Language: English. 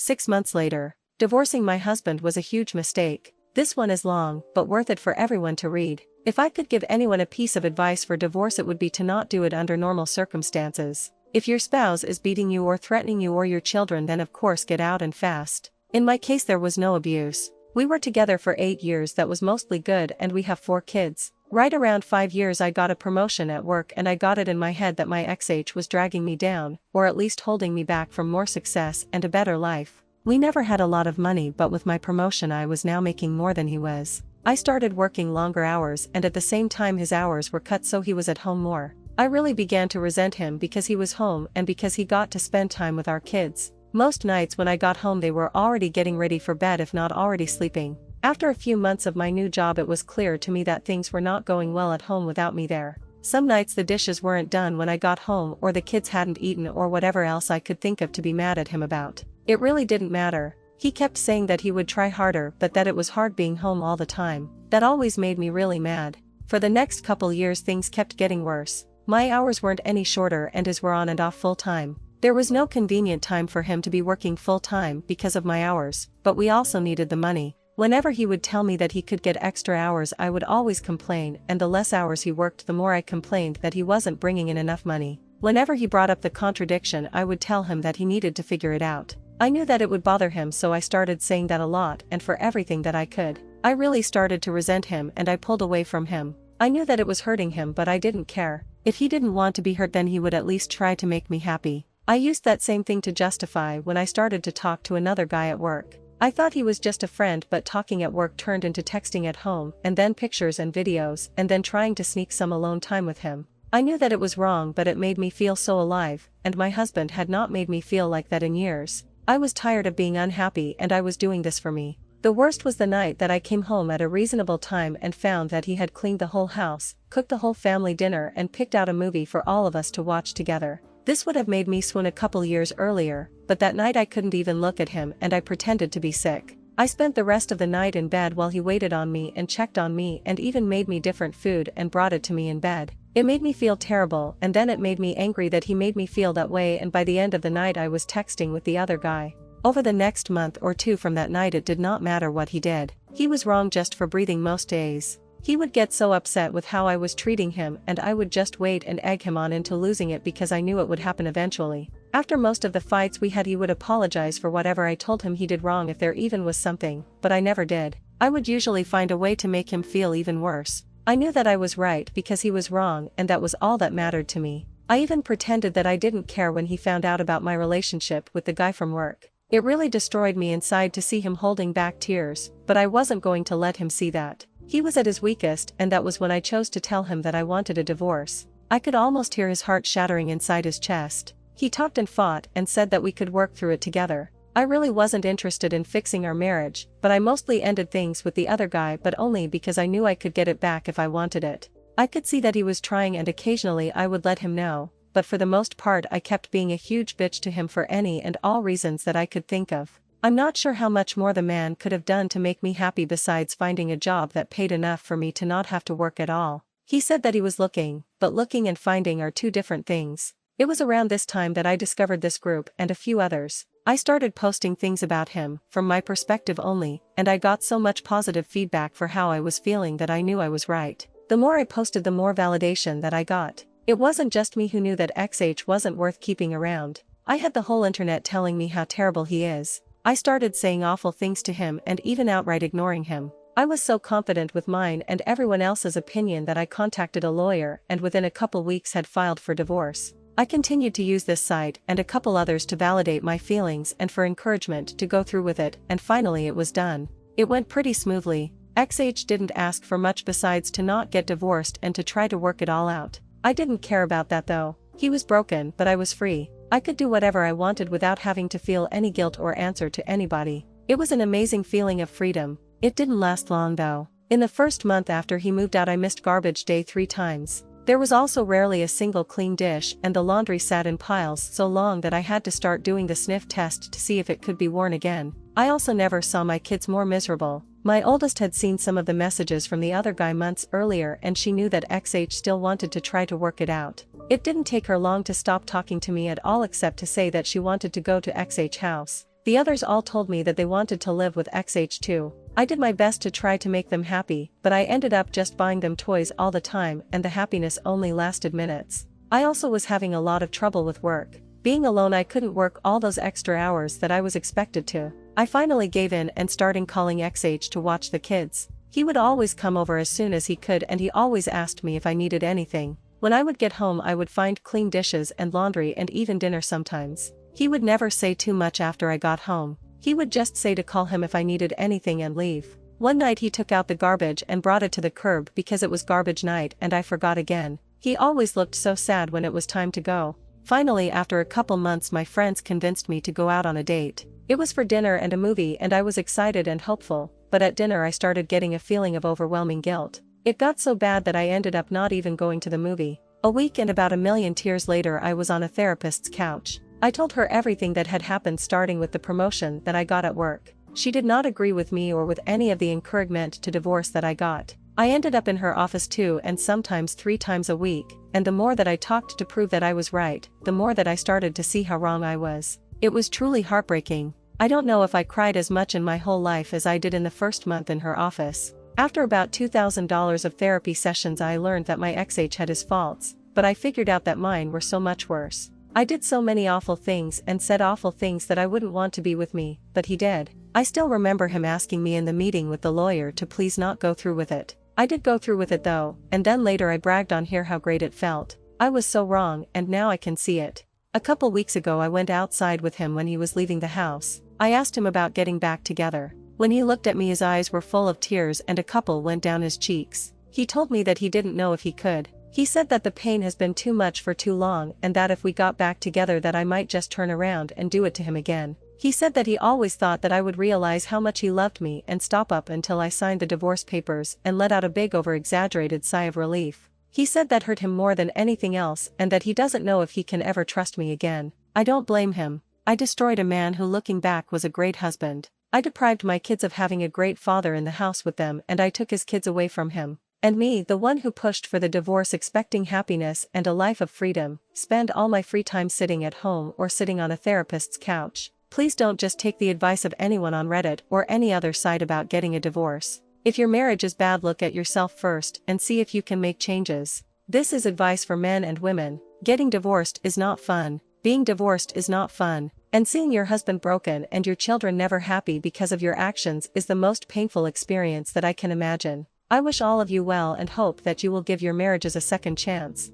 6 months later. Divorcing my husband was a huge mistake. This one is long, but worth it for everyone to read. If I could give anyone a piece of advice for divorce, it would be to not do it under normal circumstances. If your spouse is beating you or threatening you or your children, then of course get out and fast. In my case there was no abuse. We were together for 8 years, that was mostly good, and we have 4 kids. Right around 5 years I got a promotion at work, and I got it in my head that my ex was dragging me down, or at least holding me back from more success and a better life. We never had a lot of money, but with my promotion I was now making more than he was. I started working longer hours, and at the same time his hours were cut, so he was at home more. I really began to resent him because he was home and because he got to spend time with our kids. Most nights when I got home they were already getting ready for bed, if not already sleeping. After a few months of my new job, it was clear to me that things were not going well at home without me there. Some nights the dishes weren't done when I got home, or the kids hadn't eaten, or whatever else I could think of to be mad at him about. It really didn't matter. He kept saying that he would try harder, but that it was hard being home all the time. That always made me really mad. For the next couple years things kept getting worse. My hours weren't any shorter, and his were on and off full time. There was no convenient time for him to be working full time because of my hours, but we also needed the money. Whenever he would tell me that he could get extra hours, I would always complain, and the less hours he worked the more I complained that he wasn't bringing in enough money. Whenever he brought up the contradiction, I would tell him that he needed to figure it out. I knew that it would bother him, so I started saying that a lot and for everything that I could. I really started to resent him, and I pulled away from him. I knew that it was hurting him, but I didn't care. If he didn't want to be hurt, then he would at least try to make me happy. I used that same thing to justify when I started to talk to another guy at work. I thought he was just a friend, but talking at work turned into texting at home, and then pictures and videos, and then trying to sneak some alone time with him. I knew that it was wrong, but it made me feel so alive, and my husband had not made me feel like that in years. I was tired of being unhappy, and I was doing this for me. The worst was the night that I came home at a reasonable time and found that he had cleaned the whole house, cooked the whole family dinner, and picked out a movie for all of us to watch together. This would have made me swoon a couple years earlier, but that night I couldn't even look at him, and I pretended to be sick. I spent the rest of the night in bed while he waited on me and checked on me, and even made me different food and brought it to me in bed. It made me feel terrible, and then it made me angry that he made me feel that way, and by the end of the night I was texting with the other guy. Over the next month or two from that night it did not matter what he did. He was wrong just for breathing most days. He would get so upset with how I was treating him, and I would just wait and egg him on into losing it because I knew it would happen eventually. After most of the fights we had, he would apologize for whatever I told him he did wrong, if there even was something, but I never did. I would usually find a way to make him feel even worse. I knew that I was right because he was wrong, and that was all that mattered to me. I even pretended that I didn't care when he found out about my relationship with the guy from work. It really destroyed me inside to see him holding back tears, but I wasn't going to let him see that. He was at his weakest, and that was when I chose to tell him that I wanted a divorce. I could almost hear his heart shattering inside his chest. He talked and fought and said that we could work through it together. I really wasn't interested in fixing our marriage, but I mostly ended things with the other guy, but only because I knew I could get it back if I wanted it. I could see that he was trying, and occasionally I would let him know, but for the most part I kept being a huge bitch to him for any and all reasons that I could think of. I'm not sure how much more the man could have done to make me happy besides finding a job that paid enough for me to not have to work at all. He said that he was looking, but looking and finding are two different things. It was around this time that I discovered this group and a few others. I started posting things about him, from my perspective only, and I got so much positive feedback for how I was feeling that I knew I was right. The more I posted, the more validation that I got. It wasn't just me who knew that XH wasn't worth keeping around. I had the whole internet telling me how terrible he is. I started saying awful things to him and even outright ignoring him. I was so confident with mine and everyone else's opinion that I contacted a lawyer and within a couple weeks had filed for divorce. I continued to use this site and a couple others to validate my feelings and for encouragement to go through with it, and finally it was done. It went pretty smoothly. XH didn't ask for much besides to not get divorced and to try to work it all out. I didn't care about that though. He was broken, but I was free. I could do whatever I wanted without having to feel any guilt or answer to anybody. It was an amazing feeling of freedom. It didn't last long though. In the first month after he moved out I missed garbage day 3 times. There was also rarely a single clean dish, and the laundry sat in piles so long that I had to start doing the sniff test to see if it could be worn again. I also never saw my kids more miserable. My oldest had seen some of the messages from the other guy months earlier, and she knew that XH still wanted to try to work it out. It didn't take her long to stop talking to me at all except to say that she wanted to go to XH house. The others all told me that they wanted to live with XH too. I did my best to try to make them happy, but I ended up just buying them toys all the time and the happiness only lasted minutes. I also was having a lot of trouble with work. Being alone, I couldn't work all those extra hours that I was expected to. I finally gave in and started calling XH to watch the kids. He would always come over as soon as he could and he always asked me if I needed anything. When I would get home, I would find clean dishes and laundry and even dinner sometimes. He would never say too much after I got home. He would just say to call him if I needed anything and leave. One night he took out the garbage and brought it to the curb because it was garbage night and I forgot again. He always looked so sad when it was time to go. Finally, after a couple months, my friends convinced me to go out on a date. It was for dinner and a movie and I was excited and hopeful, but at dinner I started getting a feeling of overwhelming guilt. It got so bad that I ended up not even going to the movie. A week and about 1,000,000 tears later, I was on a therapist's couch. I told her everything that had happened, starting with the promotion that I got at work. She did not agree with me or with any of the encouragement to divorce that I got. I ended up in her office 2 and sometimes 3 times a week, and the more that I talked to prove that I was right, the more that I started to see how wrong I was. It was truly heartbreaking. I don't know if I cried as much in my whole life as I did in the first month in her office. After about $2,000 of therapy sessions, I learned that my XH had his faults, but I figured out that mine were so much worse. I did so many awful things and said awful things that I wouldn't want to be with me, but he did. I still remember him asking me in the meeting with the lawyer to please not go through with it. I did go through with it though, and then later I bragged on here how great it felt. I was so wrong, and now I can see it. A couple weeks ago I went outside with him when he was leaving the house. I asked him about getting back together. When he looked at me, his eyes were full of tears and a couple went down his cheeks. He told me that he didn't know if he could. He said that the pain has been too much for too long and that if we got back together that I might just turn around and do it to him again. He said that he always thought that I would realize how much he loved me and stop up until I signed the divorce papers, and let out a big over-exaggerated sigh of relief. He said that hurt him more than anything else and that he doesn't know if he can ever trust me again. I don't blame him. I destroyed a man who, looking back, was a great husband. I deprived my kids of having a great father in the house with them, and I took his kids away from him. And me, the one who pushed for the divorce expecting happiness and a life of freedom, spend all my free time sitting at home or sitting on a therapist's couch. Please don't just take the advice of anyone on Reddit or any other site about getting a divorce. If your marriage is bad, look at yourself first and see if you can make changes. This is advice for men and women. Getting divorced is not fun. Being divorced is not fun. And seeing your husband broken and your children never happy because of your actions is the most painful experience that I can imagine. I wish all of you well and hope that you will give your marriages a second chance.